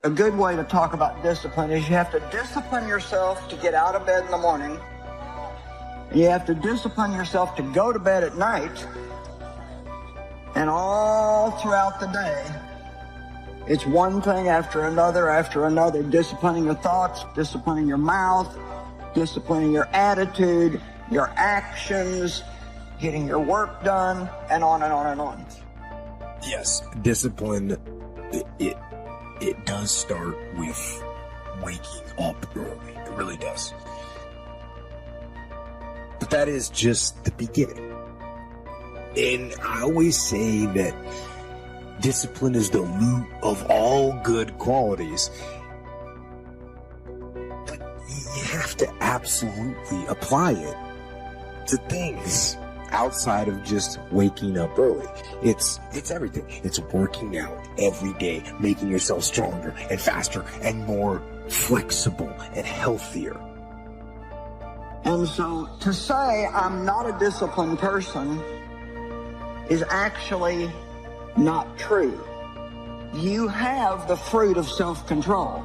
A good way to talk about discipline is you have to discipline yourself to get out of bed in the morning. You have to discipline yourself to go to bed at night. And all throughout the day, it's one thing after another, disciplining your thoughts, disciplining your mouth, disciplining your attitude, your actions, getting your work done, and on and on and on. Yes, discipline, it does start with waking up early. It really does. But that is just the beginning. And I always say that discipline is the root of all good qualities. But you have to absolutely apply it to things outside of just waking up early. It's everything. It's working out every day, making yourself stronger and faster and more flexible and healthier. And so to say I'm not a disciplined person is actually not true. You have the fruit of self-control.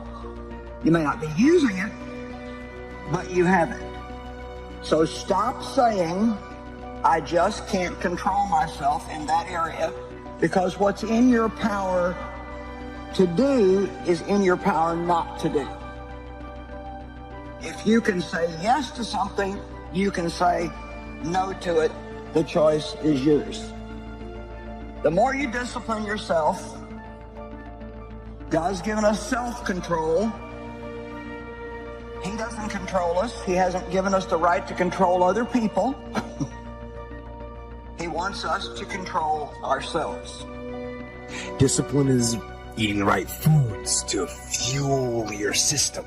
You may not be using it, but you have it. So stop saying, I just can't control myself in that area, because what's in your power to do is in your power not to do. If you can say yes to something, you can say no to it. The choice is yours. The more you discipline yourself, God's given us self-control. He doesn't control us. He hasn't given us the right to control other people. He wants us to control ourselves. Discipline is eating the right foods to fuel your system.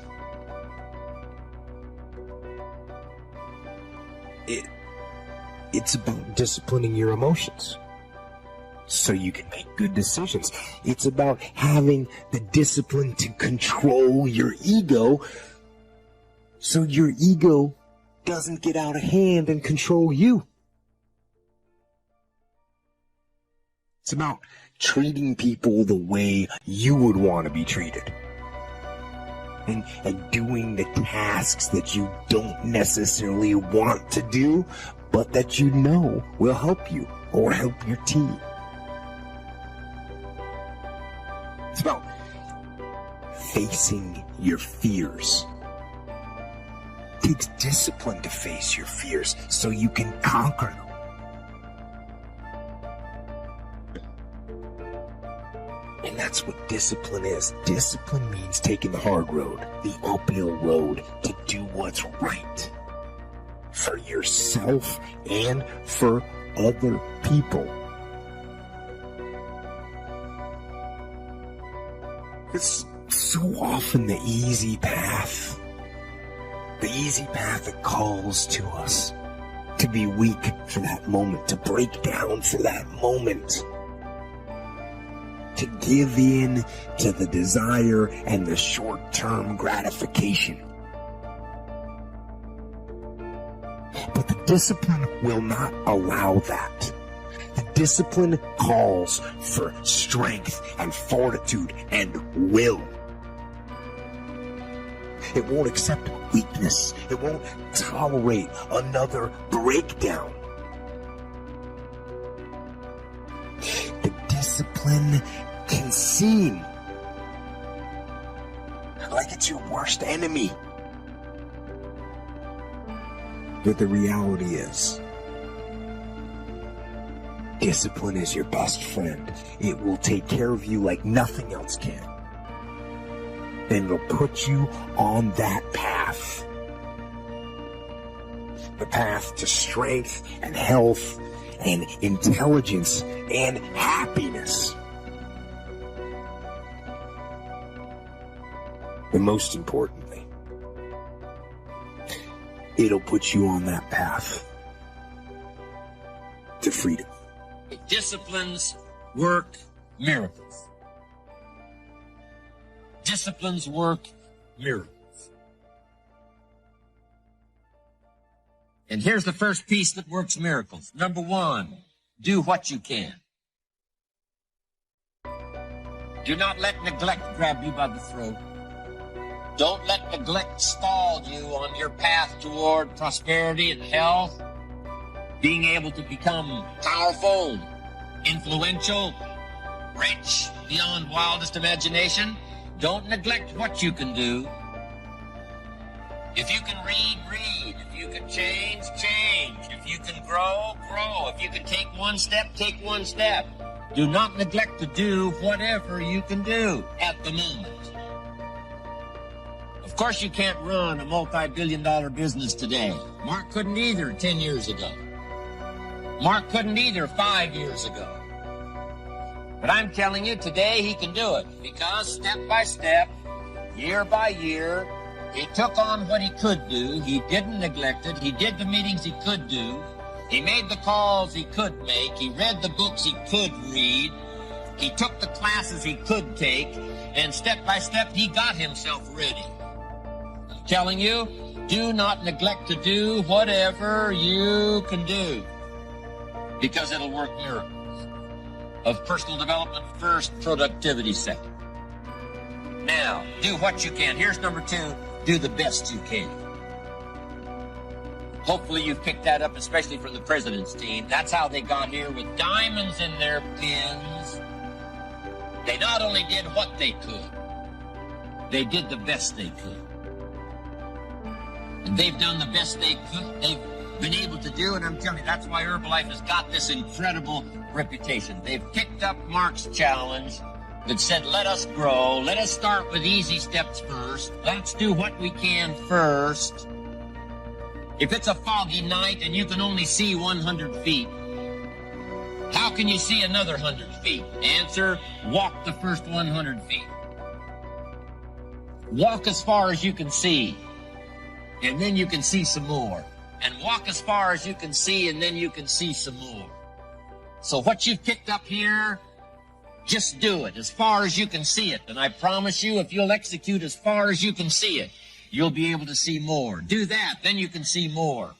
It's about disciplining your emotions so you can make good decisions. It's about having the discipline to control your ego so your ego doesn't get out of hand and control you. It's about treating people the way you would want to be treated. And doing the tasks that you don't necessarily want to do, but that you know will help you or help your team. It's about facing your fears. It takes discipline to face your fears so you can conquer them. And that's what discipline is. Discipline means taking the hard road, the uphill road, to do what's right for yourself and for other people. It's so often the easy path that calls to us to be weak for that moment, to break down for that moment, to give in to the desire and the short-term gratification. But the discipline will not allow that. The discipline calls for strength and fortitude and will. It won't accept weakness. It won't tolerate another breakdown. The discipline can seem like it's your worst enemy. But the reality is, discipline is your best friend. It will take care of you like nothing else can. And it'll put you on that path. The path to strength and health and intelligence and happiness. But most importantly, it'll put you on that path to freedom. Disciplines work miracles. Disciplines work miracles. And here's the first piece that works miracles. Number one, do what you can. Do not let neglect grab you by the throat. Don't let neglect stall you on your path toward prosperity and health, being able to become powerful, influential, rich beyond wildest imagination. Don't neglect what you can do. If you can read, read. If you can change, change. If you can grow, grow. If you can take one step, take one step. Do not neglect to do whatever you can do at the moment. Of course, you can't run a multi-billion-dollar business today. Mark couldn't either 10 years ago. Mark couldn't either 5 years ago. But I'm telling you, today he can do it because step by step, year by year, he took on what he could do. He didn't neglect it. He did the meetings he could do. He made the calls he could make. He read the books he could read. He took the classes he could take. And step by step, he got himself ready. I'm telling you, do not neglect to do whatever you can do, because it'll work miracles. Of personal development first, productivity second. Now, do what you can. Here's number 2, do the best you can. Hopefully you've picked that up, especially from the president's team. That's how they got here, with diamonds in their pins. They not only did what they could, they did the best they could. And they've done the best they could. They've been able to do, and I'm telling you, that's why Herbalife has got this incredible reputation. They've picked up Mark's challenge that said, let us grow. Let us start with easy steps first. Let's do what we can first. If it's a foggy night and you can only see 100 feet, how can you see another 100 feet? Answer, walk the first 100 feet. Walk as far as you can see, and then you can see some more. And walk as far as you can see, and then you can see some more. So what you've picked up here, just do it as far as you can see it. And I promise you, if you'll execute as far as you can see it, you'll be able to see more. Do that, then you can see more.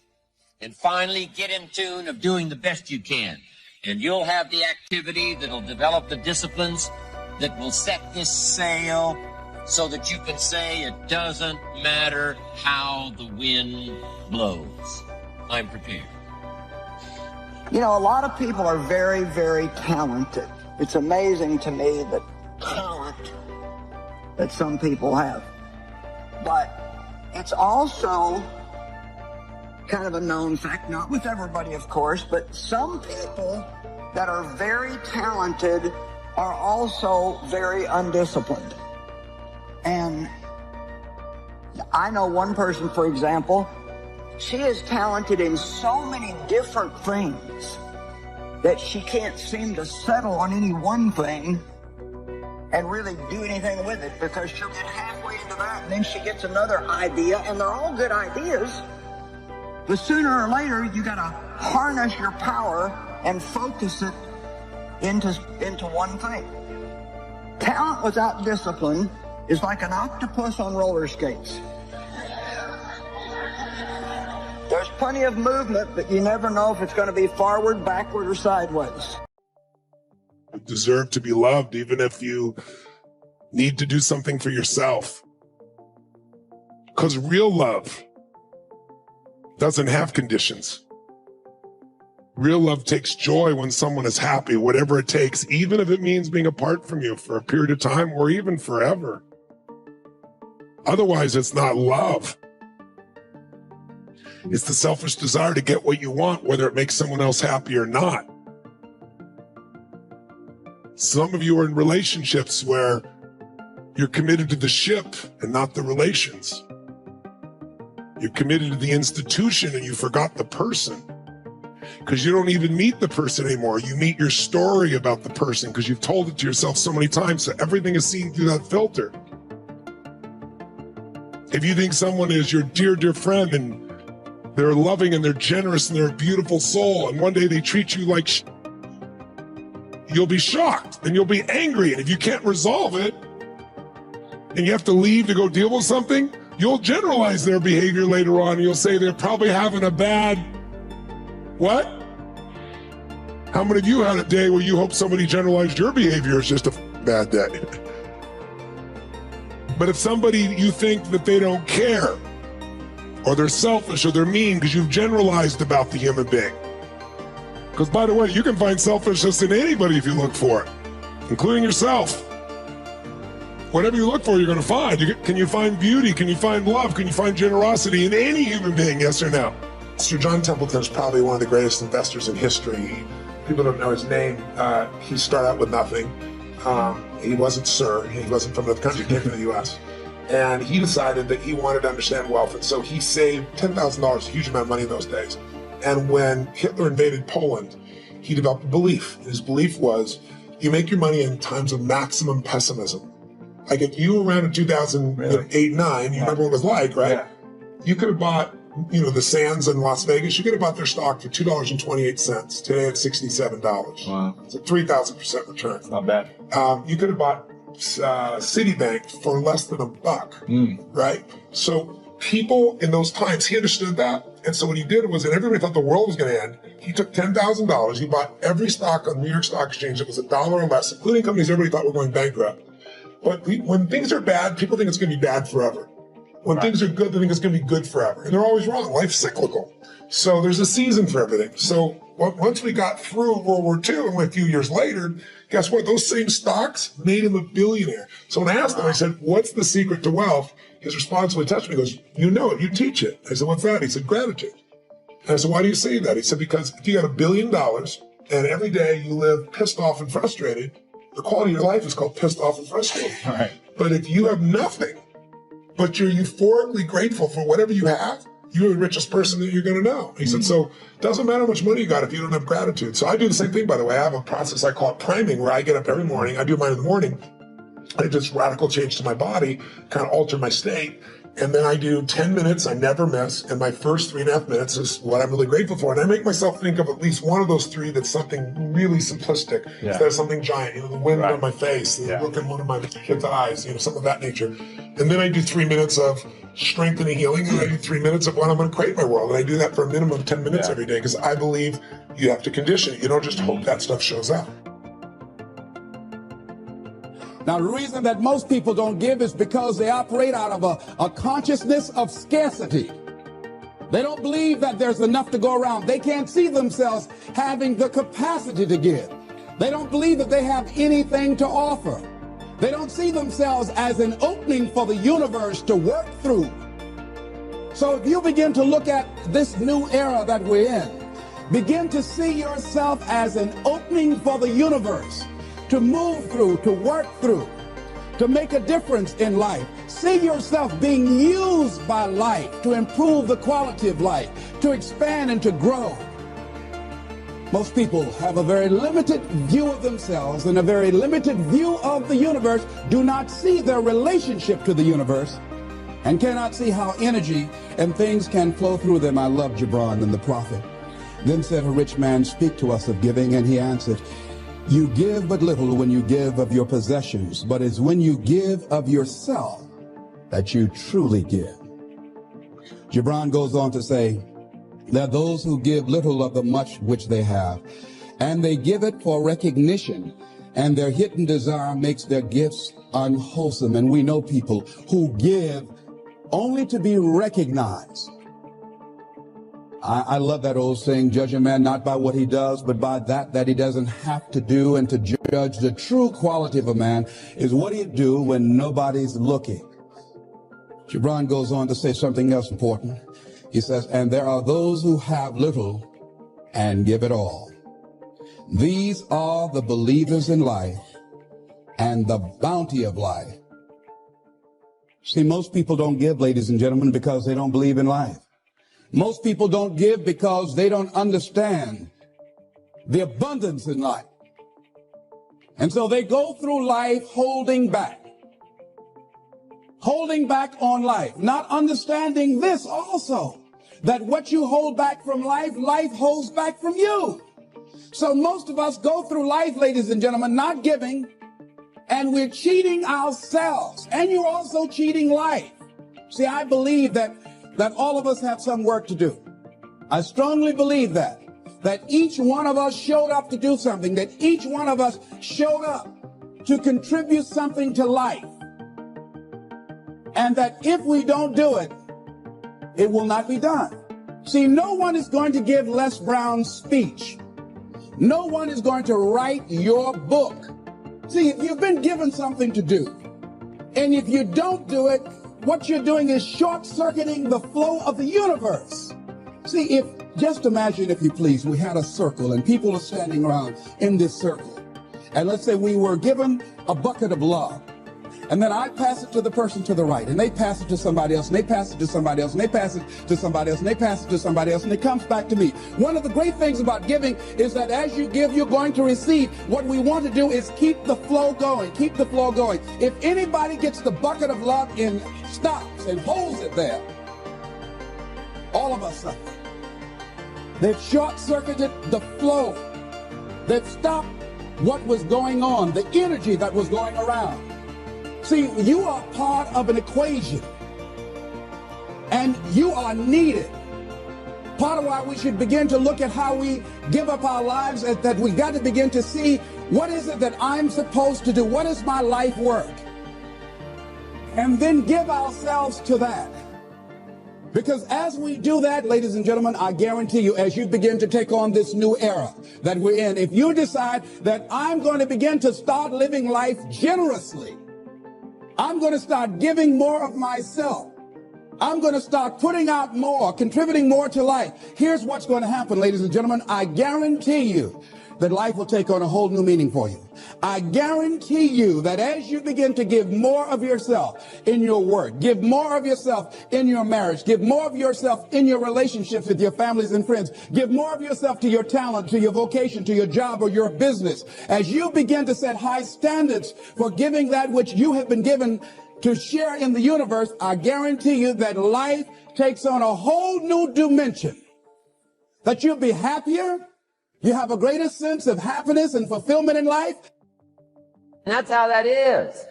And finally, get in tune of doing the best you can. And you'll have the activity that'll develop the disciplines that will set this sail so that you can say it doesn't matter how the wind blows. I'm prepared. You know, a lot of people are very, very talented. It's amazing to me the talent that some people have. But it's also kind of a known fact, not with everybody, of course, but some people that are very talented are also very undisciplined. And I know one person, for example, she is talented in so many different things that she can't seem to settle on any one thing and really do anything with it, because she'll get halfway into that and then she gets another idea, and they're all good ideas. But sooner or later, you gotta harness your power and focus it into one thing. Talent without discipline is like an octopus on roller skates. There's plenty of movement, but you never know if it's going to be forward, backward, or sideways. You deserve to be loved, even if you need to do something for yourself. Because real love doesn't have conditions. Real love takes joy when someone is happy, whatever it takes, even if it means being apart from you for a period of time or even forever. Otherwise, it's not love. It's the selfish desire to get what you want, whether it makes someone else happy or not. Some of you are in relationships where you're committed to the ship and not the relations. You're committed to the institution and you forgot the person, because you don't even meet the person anymore. You meet your story about the person because you've told it to yourself so many times, so everything is seen through that filter. If you think someone is your dear, dear friend and they're loving and they're generous and they're a beautiful soul, and one day they treat you like you'll be shocked and you'll be angry. And if you can't resolve it and you have to leave to go deal with something, you'll generalize their behavior later on. And you'll say they're probably having a bad what? How many of you had a day where you hope somebody generalized your behavior as just a bad day. But if somebody, you think that they don't care, or they're selfish, or they're mean because you've generalized about the human being. Because by the way, you can find selfishness in anybody if you look for it, including yourself. Whatever you look for, you're going to find. Can you find beauty? Can you find love? Can you find generosity in any human being, yes or no? Sir John Templeton is probably one of the greatest investors in history. People don't know his name. He started out with nothing. He wasn't Sir. He wasn't from another country. He came to the U.S. And he decided that he wanted to understand wealth. And so he saved $10,000, a huge amount of money in those days. And when Hitler invaded Poland, he developed a belief. His belief was, you make your money in times of maximum pessimism. Like if you were around in 2008, 9, you remember what it was like, right? Yeah. You could have bought, the Sands in Las Vegas, you could have bought their stock for $2.28. Today it's $67. Wow. It's a 3,000% return. It's not bad. You could have bought Citibank for less than $1, right? So people in those times, he understood that. And so what he did was, and everybody thought the world was going to end, he took $10,000, he bought every stock on the New York Stock Exchange that was $1 or less, including companies everybody thought were going bankrupt. But when things are bad, people think it's going to be bad forever. When things are good, they think it's going to be good forever. And they're always wrong. Life's cyclical. So there's a season for everything. So once we got through World War II and a few years later, guess what? Those same stocks made him a billionaire. So when I asked him, I said, what's the secret to wealth? His response when he touched me, he goes, you know it, you teach it. I said, what's that? He said, gratitude. And I said, why do you say that? He said, because if you got $1 billion and every day you live pissed off and frustrated, the quality of your life is called pissed off and frustrated. All right. But if you have nothing, but you're euphorically grateful for whatever you have, you're the richest person that you're going to know. He said, so it doesn't matter how much money you got if you don't have gratitude. So I do the same thing, by the way. I have a process I call it priming, where I get up every morning. I do mine in the morning. I do this radical change to my body, kind of alter my state. And then I do 10 minutes, I never miss. And my first 3.5 minutes is what I'm really grateful for. And I make myself think of at least one of those three that's something really simplistic instead of something giant. The wind on my face, the look in one of my kids' eyes, something of that nature. And then I do 3 minutes of strength and healing. And I do 3 minutes of what I'm going to create in my world. And I do that for a minimum of 10 minutes every day, because I believe you have to condition it. You don't just hope that stuff shows up. Now, the reason that most people don't give is because they operate out of a consciousness of scarcity. They don't believe that there's enough to go around. They can't see themselves having the capacity to give. They don't believe that they have anything to offer. They don't see themselves as an opening for the universe to work through. So if you begin to look at this new era that we're in, begin to see yourself as an opening for the universe to move through, to work through, to make a difference in life. See yourself being used by life to improve the quality of life, to expand and to grow. Most people have a very limited view of themselves and a very limited view of the universe, do not see their relationship to the universe, and cannot see how energy and things can flow through them. I love Gibran and the prophet. Then said a rich man, speak to us of giving, and he answered, you give but little when you give of your possessions, but it's when you give of yourself that you truly give. Gibran goes on to say, there are those who give little of the much which they have, and they give it for recognition, and their hidden desire makes their gifts unwholesome. And we know people who give only to be recognized. I love that old saying, judge a man not by what he does, but by that he doesn't have to do. And to judge the true quality of a man is what he'd do when nobody's looking. Gibran goes on to say something else important. He says, and there are those who have little and give it all. These are the believers in life and the bounty of life. See, most people don't give, ladies and gentlemen, because they don't believe in life. Most people don't give because they don't understand the abundance in life. And so they go through life holding back on life, not understanding this also, that what you hold back from life, life holds back from you. So most of us go through life, ladies and gentlemen, not giving, and we're cheating ourselves, and you're also cheating life. See, I believe that all of us have some work to do. I strongly believe that each one of us showed up to do something, that each one of us showed up to contribute something to life. And that if we don't do it, it will not be done. See, no one is going to give Les Brown's speech. No one is going to write your book. See, if you've been given something to do, and if you don't do it, what you're doing is short-circuiting the flow of the universe. See, just imagine, if you please, we had a circle and people are standing around in this circle. And let's say we were given a bucket of love. And then I pass it to the person to the right, and they pass it to somebody else, and they pass it to somebody else, and they pass it to somebody else, and they pass it to somebody else, and it comes back to me. One of the great things about giving is that as you give, you're going to receive. What we want to do is keep the flow going, keep the flow going. If anybody gets the bucket of love and stops and holds it there, all of us suffer. They've short-circuited the flow. They've stopped what was going on, the energy that was going around. See, you are part of an equation, and you are needed. Part of why we should begin to look at how we give up our lives is that we got to begin to see, what is it that I'm supposed to do? What is my life work? And then give ourselves to that. Because as we do that, ladies and gentlemen, I guarantee you, as you begin to take on this new era that we're in, if you decide that I'm going to begin to start living life generously, I'm going to start giving more of myself, I'm going to start putting out more, contributing more to life, here's what's going to happen, ladies and gentlemen. I guarantee you that life will take on a whole new meaning for you. I guarantee you that as you begin to give more of yourself in your work, give more of yourself in your marriage, give more of yourself in your relationships with your families and friends, give more of yourself to your talent, to your vocation, to your job or your business, as you begin to set high standards for giving that which you have been given to share in the universe, I guarantee you that life takes on a whole new dimension, that you'll be happier. You have a greater sense of happiness and fulfillment in life. And that's how that is.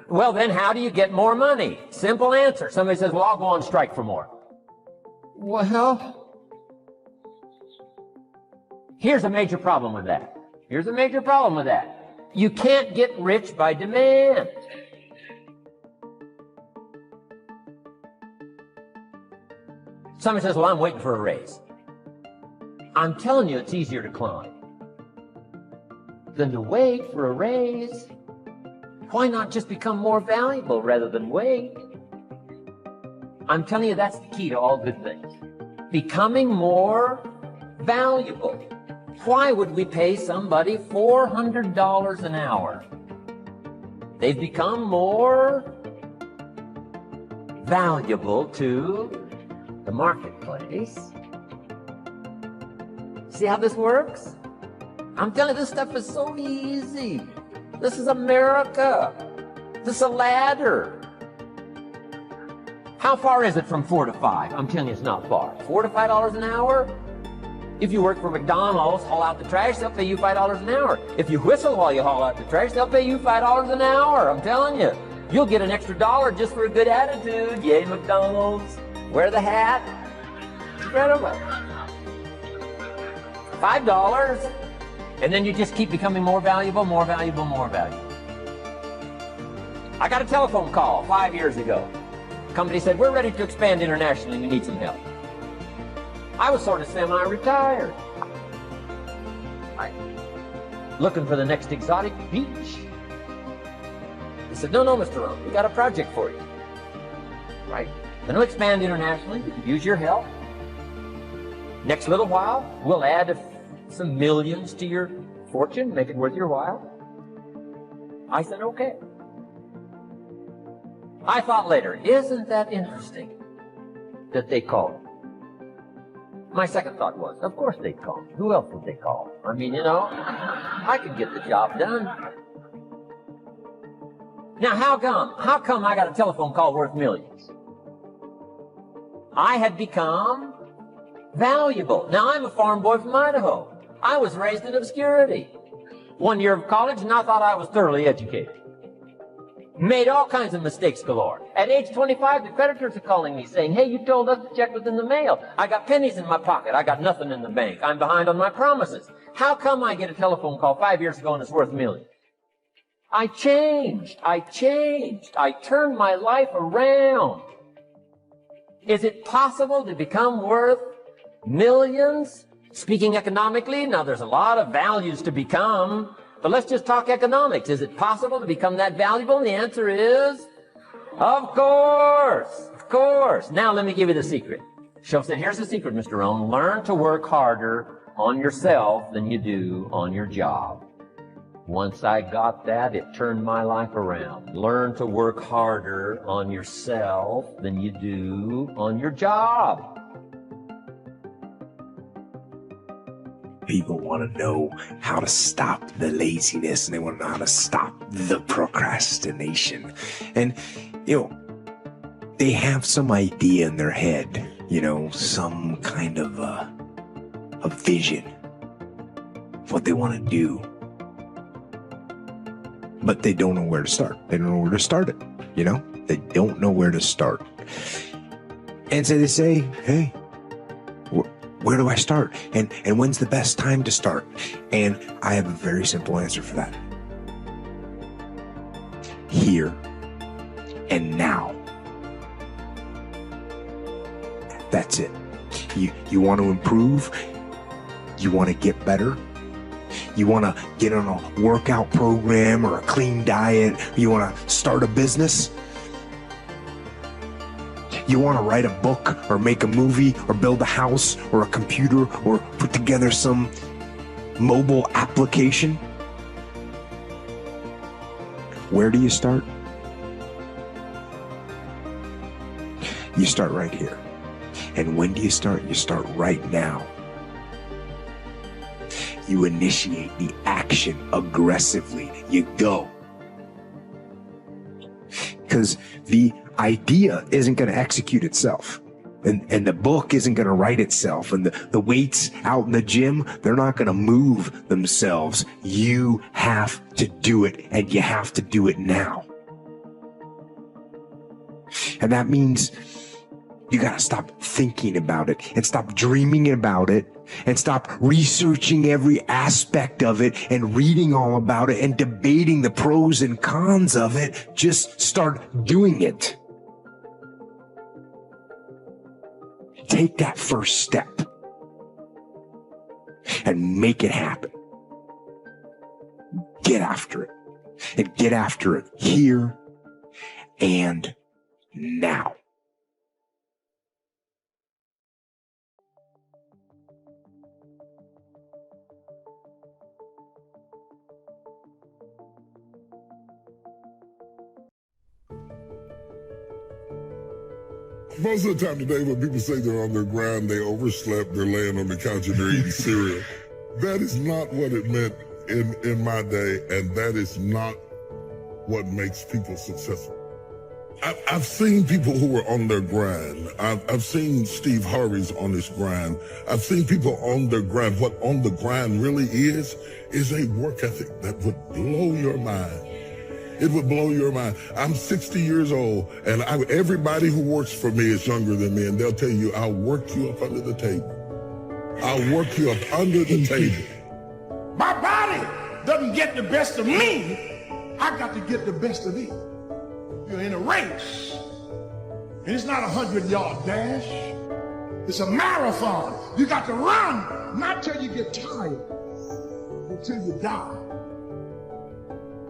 Well, then how do you get more money? Simple answer. Somebody says, well, I'll go on strike for more. Well, here's a major problem with that. Here's a major problem with that. You can't get rich by demand. Somebody says, well, I'm waiting for a raise. I'm telling you, it's easier to climb than to wait for a raise. Why not just become more valuable rather than wait? I'm telling you, that's the key to all good things. Becoming more valuable. Why would we pay somebody $400 an hour? They've become more valuable to the marketplace. See how this works? I'm telling you, this stuff is so easy. This is America. This is a ladder. How far is it from 4 to 5? I'm telling you, it's not far. $4 to $5 an hour? If you work for McDonald's, haul out the trash, they'll pay you $5 an hour. If you whistle while you haul out the trash, they'll pay you $5 an hour. I'm telling you. You'll get an extra $1 just for a good attitude. Yay, McDonald's. Wear the hat. Incredible. $5, and then you just keep becoming more valuable, more valuable, more valuable. I got a telephone call 5 years ago. The company said, we're ready to expand internationally, we need some help. I was sort of semi-retired. Looking for the next exotic beach. They said, no, Mr. Rohn, we got a project for you. Right? Going to expand internationally, we could use your help. Next little while, we'll add some millions to your fortune, make it worth your while. I said, okay. I thought later, isn't that interesting that they called? My second thought was, of course they'd call. Who else would they call? I mean, you know, I could get the job done. Now, how come I got a telephone call worth millions? I had become valuable. Now, I'm a farm boy from Idaho. I was raised in obscurity. 1 year of college, and I thought I was thoroughly educated. Made all kinds of mistakes galore. At age 25, the creditors are calling me saying, hey, you told us the check was in the mail. I got pennies in my pocket. I got nothing in the bank. I'm behind on my promises. How come I get a telephone call 5 years ago and it's worth millions? I changed. I turned my life around. Is it possible to become worth millions? Speaking economically, now there's a lot of values to become, but let's just talk economics. Is it possible to become that valuable? And the answer is, of course, of course. Now let me give you the secret. Here's the secret, Mr. Rohn. Learn to work harder on yourself than you do on your job. Once I got that, it turned my life around. Learn to work harder on yourself than you do on your job. People want to know how to stop the laziness, and they want to know how to stop the procrastination. And, they have some idea in their head, some kind of a vision of what they want to do. But they don't know where to start. They don't know where to start it, They don't know where to start. And so they say, hey, where do I start? And when's the best time to start? And I have a very simple answer for that. Here and now. That's it. You want to improve? You want to get better? You want to get on a workout program or a clean diet? You want to start a business? You want to write a book or make a movie or build a house or a computer or put together some mobile application? Where do you start? You start right here. And when do you start? You start right now. You initiate the action aggressively. You go. Because the idea isn't going to execute itself. And the book isn't going to write itself. And the weights out in the gym, they're not going to move themselves. You have to do it, and you have to do it now. And that means you got to stop thinking about it and stop dreaming about it and stop researching every aspect of it and reading all about it and debating the pros and cons of it. Just start doing it. Take that first step and make it happen. Get after it, and get after it here and now. Most of the time today, when people say they're on their grind, they overslept, they're laying on the couch and they're eating cereal. That is not what it meant in my day, and that is not what makes people successful. I've seen people who are on their grind. I've seen Steve Harvey's on his grind. I've seen people on their grind. What on the grind really is a work ethic that would blow your mind. It would blow your mind. I'm 60 years old, and everybody who works for me is younger than me, and they'll tell you, I'll work you up under the table. I'll work you up under the table. My body doesn't get the best of me. I got to get the best of it. You're in a race, and it's not a 100-yard dash. It's a marathon. You got to run, not till you get tired, but till you die.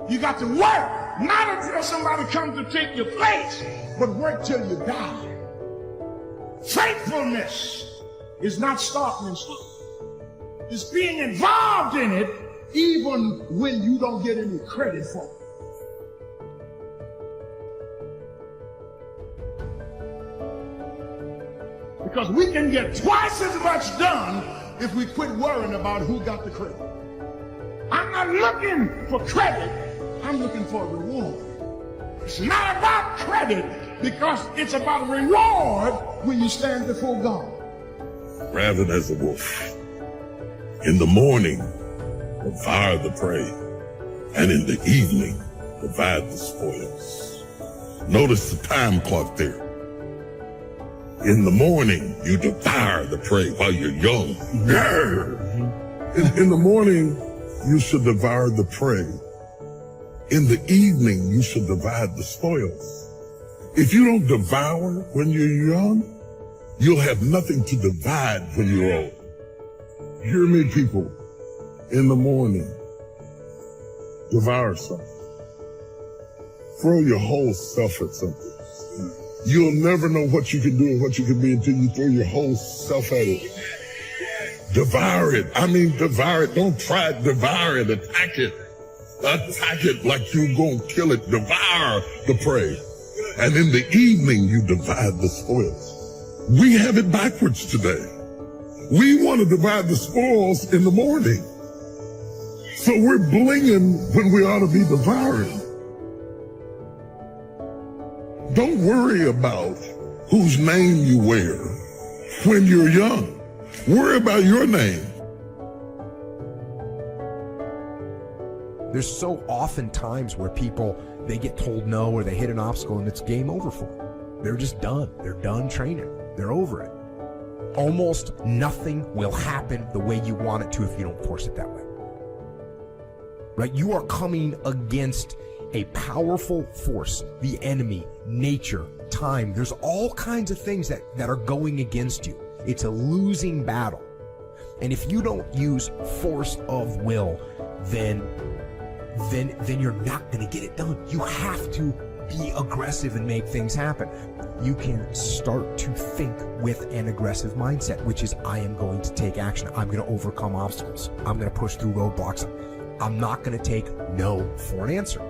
You got to work, not until somebody comes to take your place, but work till you die. Faithfulness is not starting and stopping. It's being involved in it even when you don't get any credit for it. Because we can get twice as much done if we quit worrying about who got the credit. I'm not looking for credit. I'm looking for a reward. It's not about credit because it's about a reward when you stand before God. Raven as a wolf. In the morning, devour the prey, and in the evening, divide the spoils. Notice the time clock there. In the morning, you devour the prey while you're young. In the morning, you should devour the prey. In the evening, you should divide the spoils. If you don't devour when you're young, you'll have nothing to divide when you're old. Hear me, people. In the morning, devour something. Throw your whole self at something. You'll never know what you can do and what you can be until you throw your whole self at it. Devour it. I mean, devour it. Don't try it. Devour it. Attack it. Attack it like you're going to kill it. Devour the prey. And in the evening, you divide the spoils. We have it backwards today. We want to divide the spoils in the morning. So we're blinging when we ought to be devouring. Don't worry about whose name you wear when you're young. Worry about your name. There's so often times where people, they get told no or they hit an obstacle and it's game over for them. They're just done. They're done training. They're over it. Almost nothing will happen the way you want it to if you don't force it that way. Right? You are coming against a powerful force, the enemy, nature, time. There's all kinds of things that are going against you. It's a losing battle. And if you don't use force of will, then you're not going to get it done. You have to be aggressive and make things happen. You can start to think with an aggressive mindset, which is, I am going to take action. I'm going to overcome obstacles. I'm going to push through roadblocks. I'm not going to take no for an answer.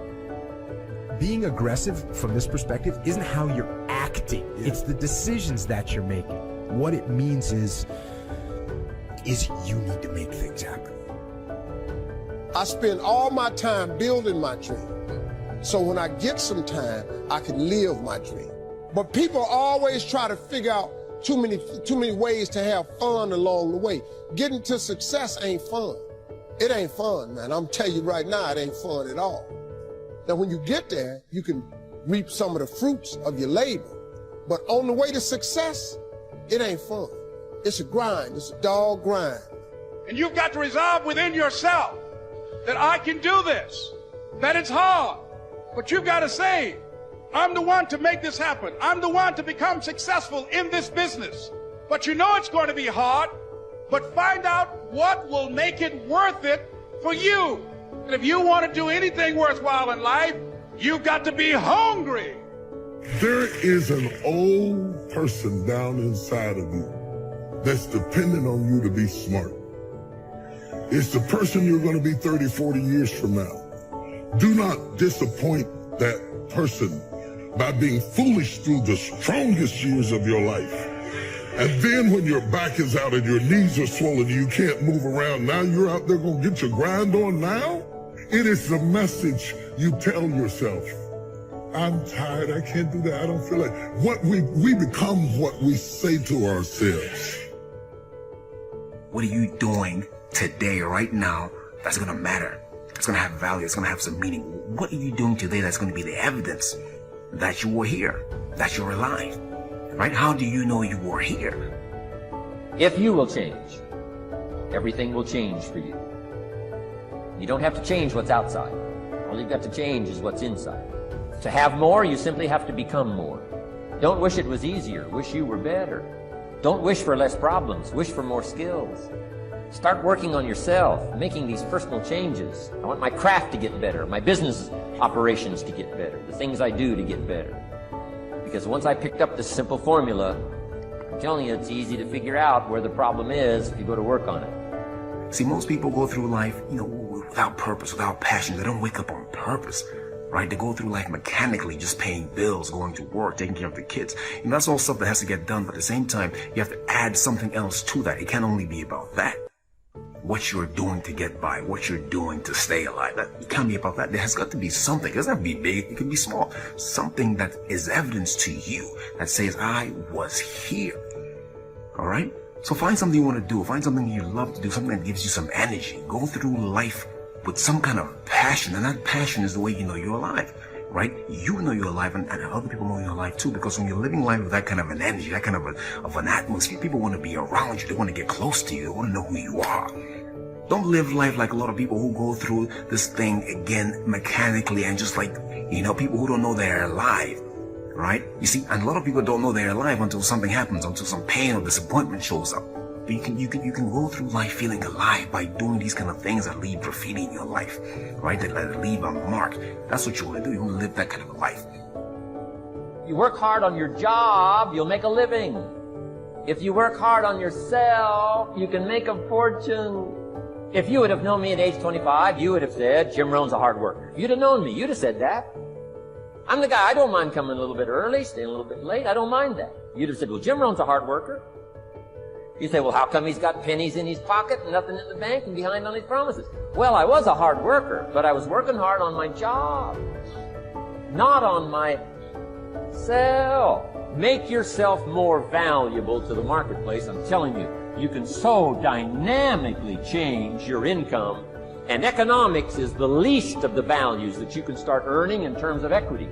Being aggressive from this perspective isn't how you're acting. It's the decisions that you're making. What it means is you need to make things happen. I spend all my time building my dream. So when I get some time, I can live my dream. But people always try to figure out too many ways to have fun along the way. Getting to success ain't fun. It ain't fun, man. I'm telling you right now, it ain't fun at all. Now, when you get there, you can reap some of the fruits of your labor. But on the way to success, it ain't fun. It's a grind. It's a dog grind. And you've got to resolve within yourself that I can do this, that it's hard, but you've got to say, I'm the one to make this happen. I'm the one to become successful in this business. But you know it's going to be hard, but find out what will make it worth it for you. And if you want to do anything worthwhile in life, you've got to be hungry. There is an old person down inside of you that's dependent on you to be smart. It's the person you're going to be 30, 40 years from now. Do not disappoint that person by being foolish through the strongest years of your life. And then when your back is out and your knees are swollen, you can't move around, now you're out there going to get your grind on now? It is the message you tell yourself. I'm tired, I can't do that, I don't feel like. What we become what we say to ourselves. What are you doing today, right now, that's going to matter? It's going to have value, it's going to have some meaning. What are you doing today that's going to be the evidence that you were here, that you're alive, right? How do you know you were here? If you will change, everything will change for you. You don't have to change what's outside. All you've got to change is what's inside. To have more, you simply have to become more. Don't wish it was easier. Wish you were better. Don't wish for less problems. Wish for more skills. Start working on yourself, making these personal changes. I want my craft to get better, my business operations to get better, the things I do to get better. Because once I picked up this simple formula, I'm telling you, it's easy to figure out where the problem is if you go to work on it. See, most people go through life, without purpose, without passion. They don't wake up on purpose, right? They go through life mechanically, just paying bills, going to work, taking care of the kids. That's all stuff that has to get done, but at the same time, you have to add something else to that. It can't only be about that. What you're doing to get by, what you're doing to stay alive. It can't be about that. There has got to be something. It doesn't have to be big. It can be small. Something that is evidence to you that says, I was here. All right? So find something you want to do. Find something you love to do, something that gives you some energy. Go through life with some kind of passion, and that passion is the way you know you're alive, right? You know you're alive, and other people know you're alive too, because when you're living life with that kind of an energy, that kind of an atmosphere, people want to be around you. They want to get close to you. They want to know who you are. Don't live life like a lot of people who go through this thing again mechanically and just like, people who don't know they're alive, right? You see, and a lot of people don't know they're alive until something happens, until some pain or disappointment shows up. But you can go through life feeling alive by doing these kind of things that leave graffiti in your life, right? That leave a mark. That's what you want to do. You want to live that kind of a life. You work hard on your job, you'll make a living. If you work hard on yourself, you can make a fortune. If you would have known me at age 25, you would have said, Jim Rohn's a hard worker. If you'd have known me, you'd have said that. I'm the guy, I don't mind coming a little bit early, staying a little bit late, I don't mind that. You'd have said, well, Jim Rohn's a hard worker. You say, well, how come he's got pennies in his pocket and nothing in the bank and behind on his promises? Well, I was a hard worker, but I was working hard on my job, not on myself. Make yourself more valuable to the marketplace. I'm telling you, you can so dynamically change your income, and economics is the least of the values that you can start earning in terms of equity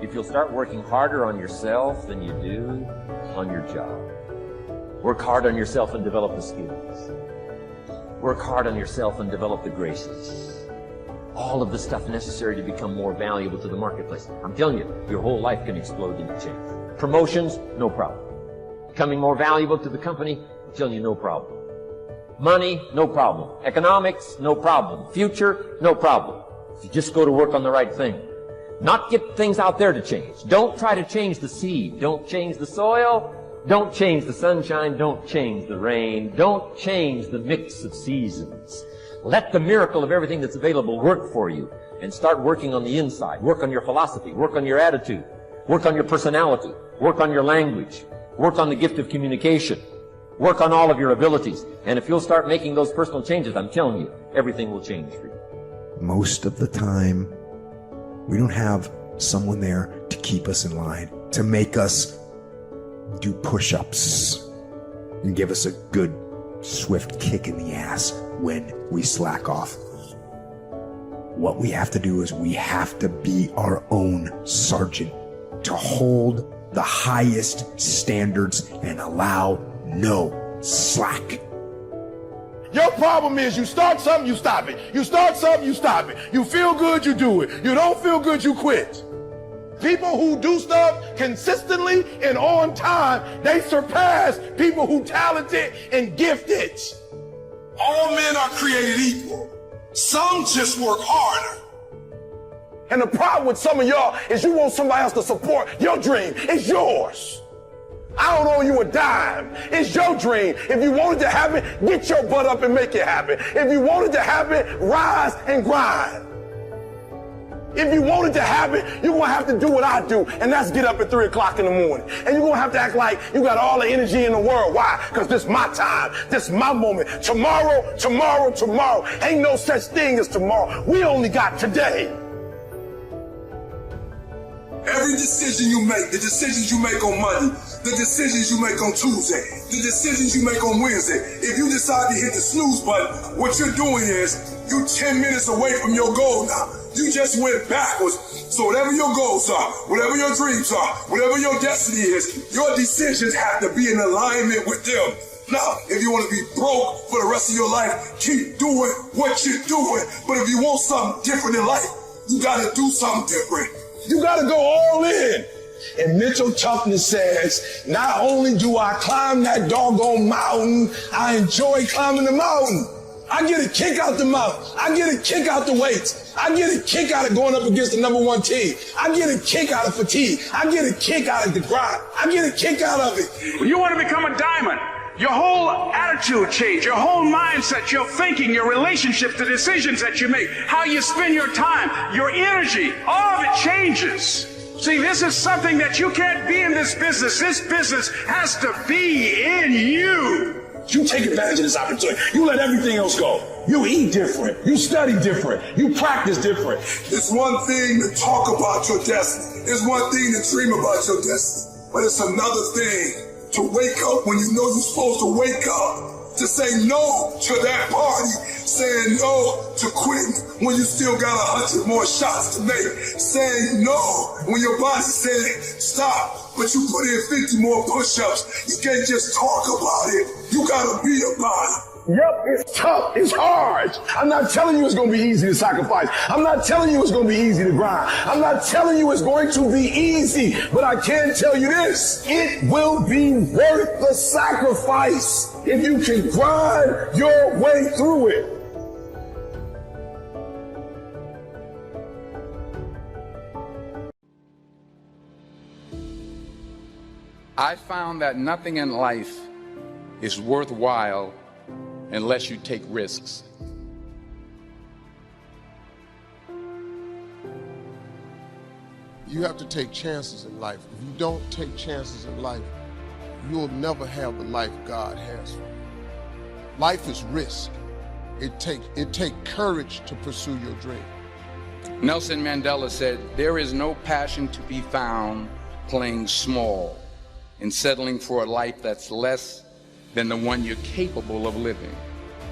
if you'll start working harder on yourself than you do on your job. Work hard on yourself and develop the skills. Work hard on yourself and develop the graces. All of the stuff necessary to become more valuable to the marketplace. I'm telling you, your whole life can explode into change. Promotions, no problem. Becoming more valuable to the company, I'm telling you, no problem. Money, no problem. Economics, no problem. Future, no problem. If you just go to work on the right thing. Not get things out there to change. Don't try to change the seed. Don't change the soil. Don't change the sunshine. Don't change the rain. Don't change the mix of seasons. Let the miracle of everything that's available work for you, and start working on the inside. Work on your philosophy. Work on your attitude. Work on your personality. Work on your language. Work on the gift of communication. Work on all of your abilities. And if you'll start making those personal changes, I'm telling you, everything will change for you. Most of the time, we don't have someone there to keep us in line, to make us do push-ups and give us a good, swift kick in the ass when we slack off. What we have to do is we have to be our own sergeant, to hold the highest standards and allow no slack. Your problem is you start something, you stop it. You start something, you stop it. You feel good, you do it. You don't feel good, you quit. People who do stuff consistently and on time, they surpass people who talented and gifted. All men are created equal. Some just work harder. And the problem with some of y'all is you want somebody else to support your dream. It's yours. I don't owe you a dime. It's your dream. If you want it to happen, get your butt up and make it happen. If you want it to happen, rise and grind. If you want it to happen, you're going to have to do what I do, and that's get up at 3 o'clock in the morning. And you're going to have to act like you got all the energy in the world. Why? Because this is my time. This is my moment. Tomorrow, tomorrow, tomorrow. Ain't no such thing as tomorrow. We only got today. Every decision you make, the decisions you make on Monday, the decisions you make on Tuesday, the decisions you make on Wednesday, if you decide to hit the snooze button, what you're doing is you're 10 minutes away from your goal now. You just went backwards. So whatever your goals are, whatever your dreams are, whatever your destiny is, your decisions have to be in alignment with them. Now, if you want to be broke for the rest of your life, keep doing what you're doing. But if you want something different in life, you got to do something different. You got to go all in. And mental toughness says, not only do I climb that doggone mountain, I enjoy climbing the mountain. I get a kick out the mountain. I get a kick out the weights. I get a kick out of going up against the number one team. I get a kick out of fatigue. I get a kick out of the grind. I get a kick out of it. When you want to become a diamond, your whole attitude change, your whole mindset, your thinking, your relationships, the decisions that you make, how you spend your time, your energy, all of it changes. See, this is something that you can't be in this business. This business has to be in you. You take advantage of this opportunity. You let everything else go. You eat different. You study different. You practice different. It's one thing to talk about your destiny. It's one thing to dream about your destiny. But it's another thing to wake up when you know you're supposed to wake up. To say no to that party. Saying no to quitting when you still got 100 more shots to make. Saying no when your body's saying stop, but you put in 50 more push-ups. You can't just talk about it. You gotta be about it. Yep, it's tough, it's hard. I'm not telling you it's going to be easy to sacrifice. I'm not telling you it's going to be easy to grind. I'm not telling you it's going to be easy, but I can tell you this. It will be worth the sacrifice if you can grind your way through it. I found that nothing in life is worthwhile unless you take risks. You have to take chances in life. If you don't take chances in life, you'll never have the life God has for you. Life is risk. It take courage to pursue your dream. Nelson Mandela said, "There is no passion to be found playing small and settling for a life that's less than the one you're capable of living."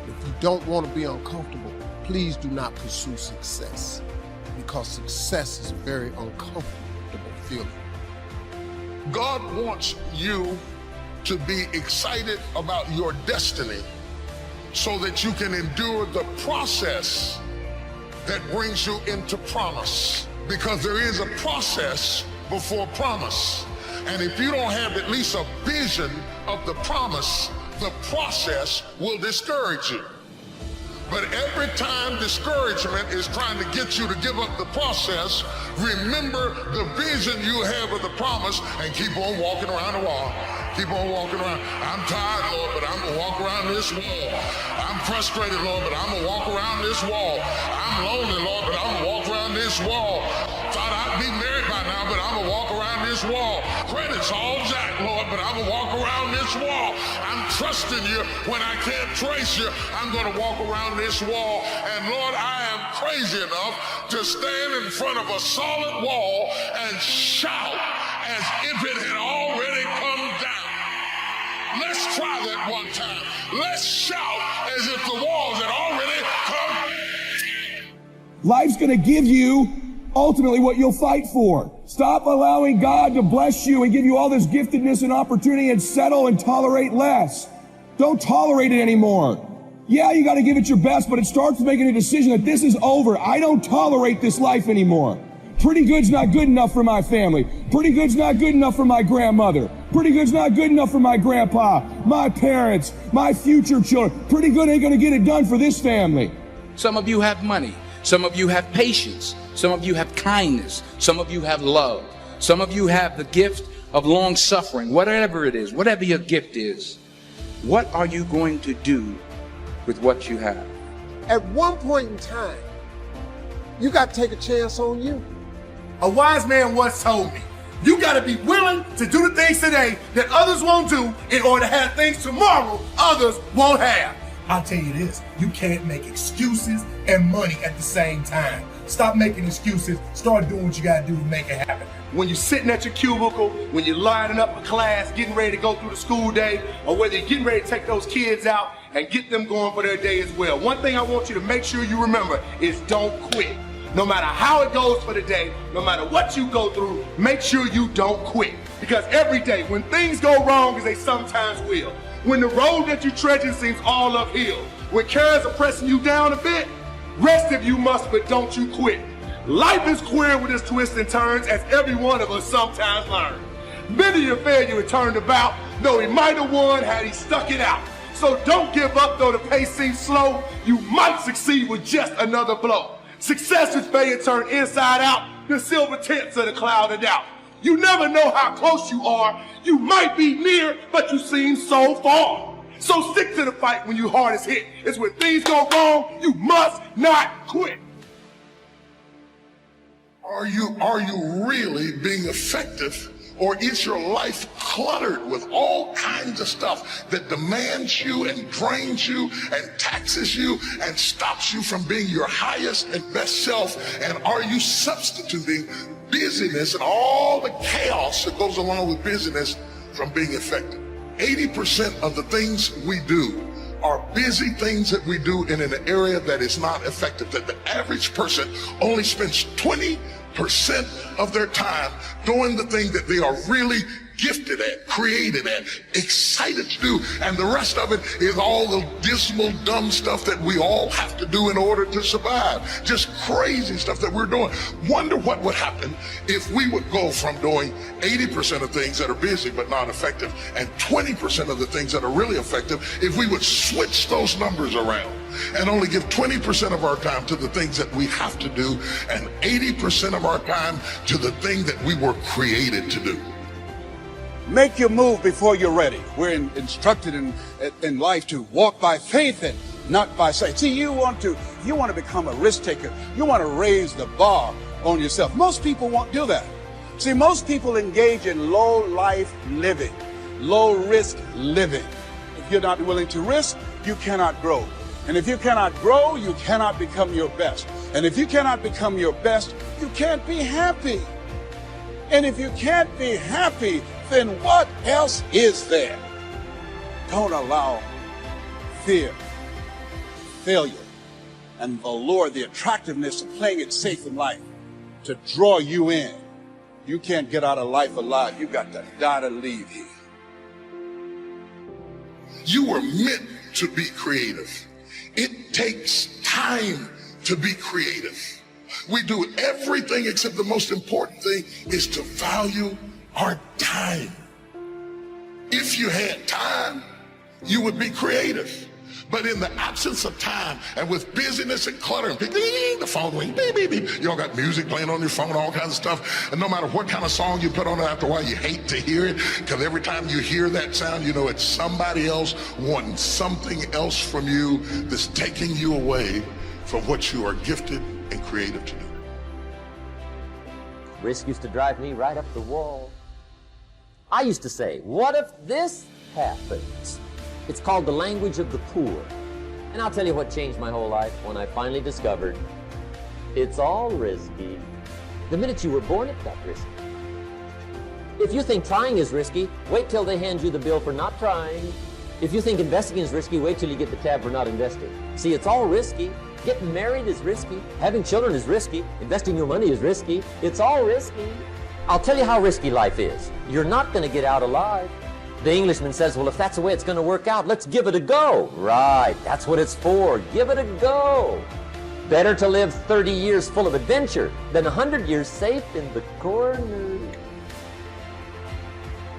If you don't want to be uncomfortable, please do not pursue success, because success is a very uncomfortable feeling. God wants you to be excited about your destiny so that you can endure the process that brings you into promise. Because there is a process before promise. And if you don't have at least a vision of the promise, the process will discourage you. But every time discouragement is trying to get you to give up the process, remember the vision you have of the promise and keep on walking around the wall. Keep on walking around. I'm tired, Lord, but I'm going to walk around this wall. I'm frustrated, Lord, but I'm going to walk around this wall. I'm lonely, Lord, but I'm going to walk around this wall. Thought I'd be married by now, but I'm going to walk around this wall. Credit's all jacked, Lord, but I'm going to walk around this wall. I'm trusting you when I can't trace you. I'm going to walk around this wall. And Lord, I am crazy enough to stand in front of a solid wall and shout as if it had already come down. Let's try that one time. Let's shout as if the walls had already come down. Life's going to give you ultimately what you'll fight for. Stop allowing God to bless you and give you all this giftedness and opportunity and settle and tolerate less. Don't tolerate it anymore. Yeah, you got to give it your best, but it starts with making a decision that this is over. I don't tolerate this life anymore. Pretty good's not good enough for my family. Pretty good's not good enough for my grandmother. Pretty good's not good enough for my grandpa, my parents, my future children. Pretty good ain't going to get it done for this family. Some of you have money. Some of you have patience. Some of you have kindness. Some of you have love. Some of you have the gift of long suffering. Whatever it is, whatever your gift is, what are you going to do with what you have? At one point in time, you got to take a chance on you. A wise man once told me, you got to be willing to do the things today that others won't do in order to have things tomorrow others won't have. I'll tell you this, you can't make excuses and money at the same time. Stop making excuses, start doing what you got to do to make it happen. When you're sitting at your cubicle, when you're lining up for class, getting ready to go through the school day, or whether you're getting ready to take those kids out and get them going for their day as well. One thing I want you to make sure you remember is don't quit. No matter how it goes for the day, no matter what you go through, make sure you don't quit. Because every day, when things go wrong, as they sometimes will, when the road that you're treading seems all uphill, when cares are pressing you down a bit, rest if you must, but don't you quit. Life is queer with its twists and turns, as every one of us sometimes learn. Many a failure turned about, though he might have won had he stuck it out. So don't give up, though the pace seems slow. You might succeed with just another blow. Success is failure turned inside out, the silver tips of the cloud of doubt. You never know how close you are. You might be near, but you seem so far. So stick to the fight when your heart is hit. It's when things go wrong, you must not quit. Are you really being effective? Or is your life cluttered with all kinds of stuff that demands you and drains you and taxes you and stops you from being your highest and best self? And are you substituting busyness and all the chaos that goes along with busyness from being effective? 80% of the things we do are busy things that we do in an area that is not effective, that the average person only spends 20% of their time doing the thing that they are really gifted at, created at, excited to do. And the rest of it is all the dismal, dumb stuff that we all have to do in order to survive. Just crazy stuff that we're doing. Wonder what would happen if we would go from doing 80% of things that are busy but not effective and 20% of the things that are really effective if we would switch those numbers around and only give 20% of our time to the things that we have to do and 80% of our time to the thing that we were created to do. Make your move before you're ready. We're instructed in life to walk by faith and not by sight. See, you want to become a risk taker. You want to raise the bar on yourself. Most people won't do that. See, most people engage in low life living, low risk living. If you're not willing to risk, you cannot grow. And if you cannot grow, you cannot become your best. And if you cannot become your best, you can't be happy. And if you can't be happy, then what else is there? Don't allow fear, failure, and the allure, the attractiveness of playing it safe in life to draw you in. You can't get out of life alive. You got to die to leave here. You were meant to be creative. It takes time to be creative. We do everything except the most important thing is to value our time. If you had time, you would be creative. But in the absence of time and with busyness and clutter and the phone ring, beep, beep, beep, you all got music playing on your phone, all kinds of stuff. And no matter what kind of song you put on it, after a while you hate to hear it because every time you hear that sound, you know it's somebody else wanting something else from you that's taking you away from what you are gifted and creative to do. Risk used to drive me right up the wall. I used to say, what if this happens? It's called the language of the poor. And I'll tell you what changed my whole life when I finally discovered it's all risky. The minute you were born, it got risky. If you think trying is risky, wait till they hand you the bill for not trying. If you think investing is risky, wait till you get the tab for not investing. See, it's all risky. Getting married is risky. Having children is risky. Investing your money is risky. It's all risky. I'll tell you how risky life is. You're not going to get out alive. The Englishman says, well, if that's the way it's going to work out, let's give it a go. Right, that's what it's for. Give it a go. Better to live 30 years full of adventure than 100 years safe in the corner.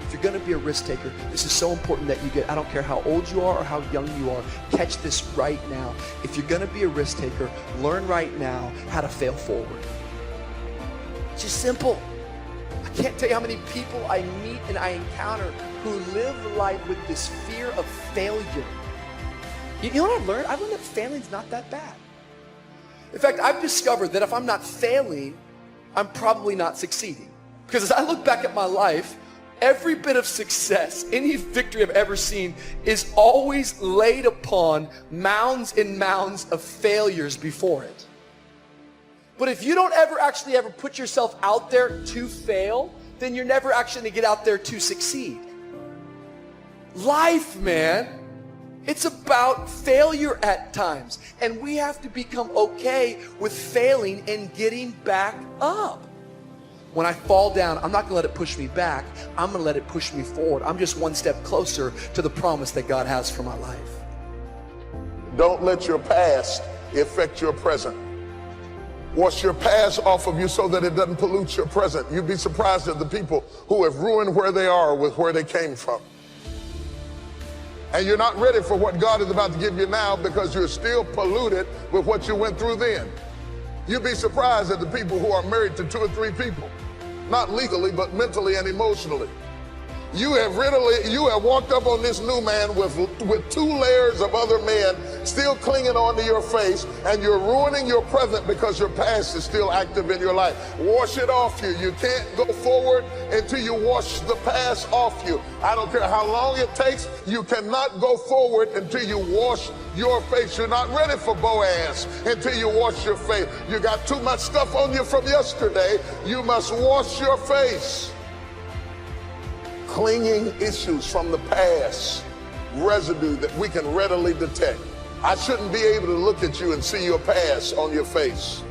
If you're going to be a risk taker, this is so important that you get, I don't care how old you are or how young you are, catch this right now. If you're going to be a risk taker, learn right now how to fail forward. It's just simple. I can't tell you how many people I meet and I encounter who live life with this fear of failure. You know what I've learned? I've learned that failing's not that bad. In fact, I've discovered that if I'm not failing, I'm probably not succeeding. Because as I look back at my life, every bit of success, any victory I've ever seen is always laid upon mounds and mounds of failures before it. But if you don't ever put yourself out there to fail, then you're never actually going to get out there to succeed. Life, man, it's about failure at times. And we have to become okay with failing and getting back up. When I fall down, I'm not going to let it push me back. I'm going to let it push me forward. I'm just one step closer to the promise that God has for my life. Don't let your past affect your present. Wash your past off of you so that it doesn't pollute your present. You'd be surprised at the people who have ruined where they are with where they came from. And you're not ready for what God is about to give you now because you're still polluted with what you went through then. You'd be surprised at the people who are married to 2 or 3 people, not legally, but mentally and emotionally. You have walked up on this new man with 2 layers of other men still clinging onto your face, and you're ruining your present because your past is still active in your life. Wash it off you. You can't go forward until you wash the past off you. I don't care how long it takes. You cannot go forward until you wash your face. You're not ready for Boaz until you wash your face. You got too much stuff on you from yesterday. You must wash your face. Clinging issues from the past, residue that we can readily detect. I shouldn't be able to look at you and see your past on your face.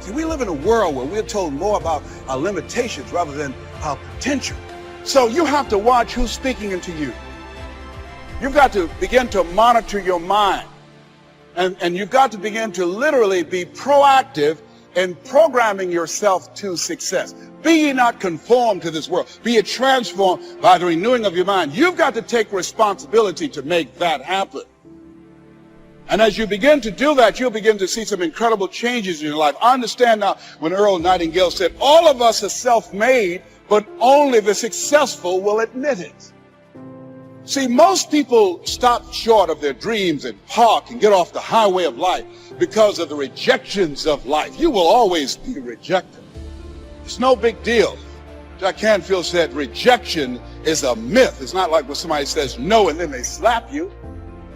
See, we live in a world where we're told more about our limitations rather than potential. So you have to watch who's speaking into you. You've got to begin to monitor your mind. And you've got to begin to literally be proactive in programming yourself to success. Be ye not conformed to this world. Be ye transformed by the renewing of your mind. You've got to take responsibility to make that happen. And as you begin to do that, you'll begin to see some incredible changes in your life. I understand now when Earl Nightingale said, all of us are self-made, but only the successful will admit it. See, most people stop short of their dreams and park and get off the highway of life because of the rejections of life. You will always be rejected. It's no big deal. Jack Canfield said rejection is a myth. It's not like when somebody says no and then they slap you.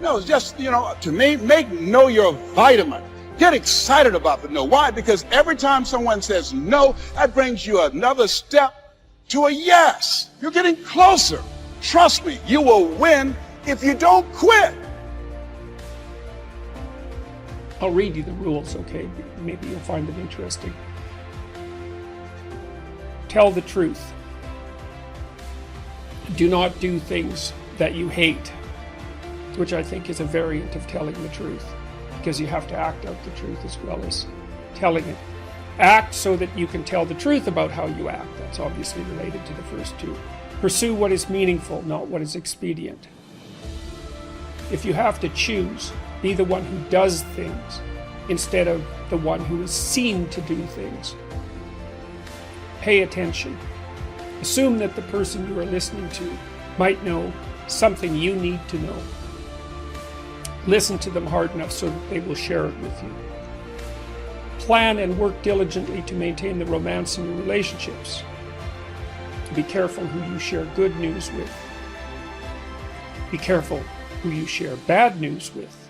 No, it's just, to me, make no your vitamin. Get excited about the no. Why? Because every time someone says no, that brings you another step to a yes. You're getting closer. Trust me, you will win if you don't quit. I'll read you the rules, okay? Maybe you'll find them interesting. Tell the truth. Do not do things that you hate, which I think is a variant of telling the truth, because you have to act out the truth as well as telling it. Act so that you can tell the truth about how you act. That's obviously related to the first two. Pursue what is meaningful, not what is expedient. If you have to choose, be the one who does things instead of the one who is seen to do things. Pay attention. Assume that the person you are listening to might know something you need to know. Listen to them hard enough so that they will share it with you. Plan and work diligently to maintain the romance in your relationships. Be careful who you share good news with. Be careful who you share bad news with.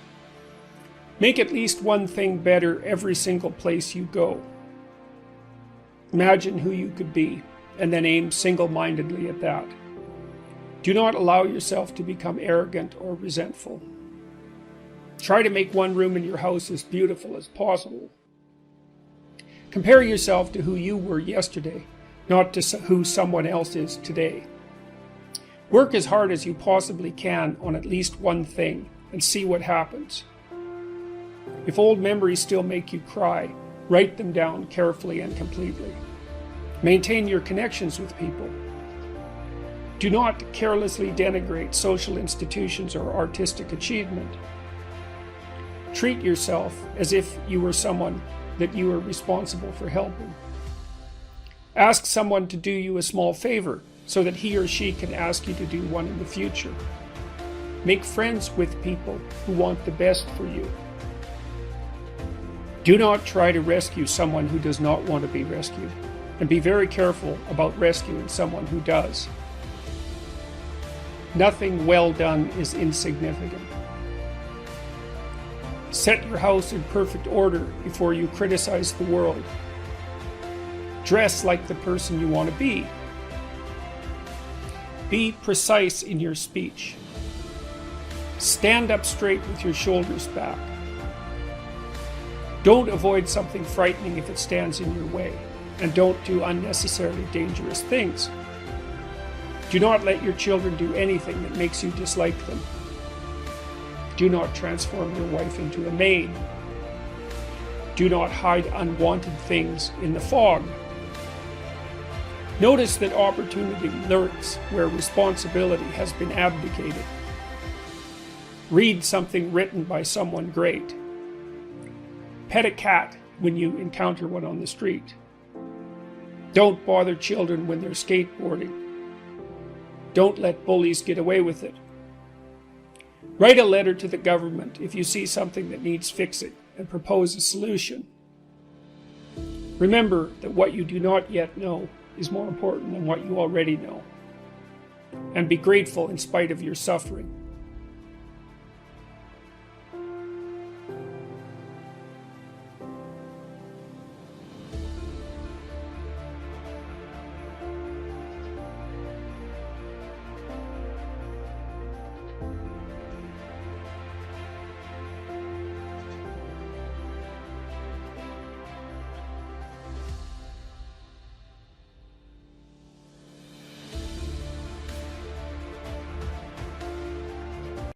Make at least one thing better every single place you go. Imagine who you could be, and then aim single-mindedly at that. Do not allow yourself to become arrogant or resentful. Try to make one room in your house as beautiful as possible. Compare yourself to who you were yesterday, not to who someone else is today. Work as hard as you possibly can on at least one thing and see what happens. If old memories still make you cry, write them down carefully and completely. Maintain your connections with people. Do not carelessly denigrate social institutions or artistic achievement. Treat yourself as if you were someone that you are responsible for helping. Ask someone to do you a small favor so that he or she can ask you to do one in the future. Make friends with people who want the best for you. Do not try to rescue someone who does not want to be rescued, and be very careful about rescuing someone who does. Nothing well done is insignificant. Set your house in perfect order before you criticize the world. Dress like the person you want to be. Be precise in your speech. Stand up straight with your shoulders back. Don't avoid something frightening if it stands in your way, and don't do unnecessarily dangerous things. Do not let your children do anything that makes you dislike them. Do not transform your wife into a maid. Do not hide unwanted things in the fog. Notice that opportunity lurks where responsibility has been abdicated. Read something written by someone great. Pet a cat when you encounter one on the street. Don't bother children when they're skateboarding. Don't let bullies get away with it. Write a letter to the government if you see something that needs fixing and propose a solution. Remember that what you do not yet know is more important than what you already know. And be grateful in spite of your suffering.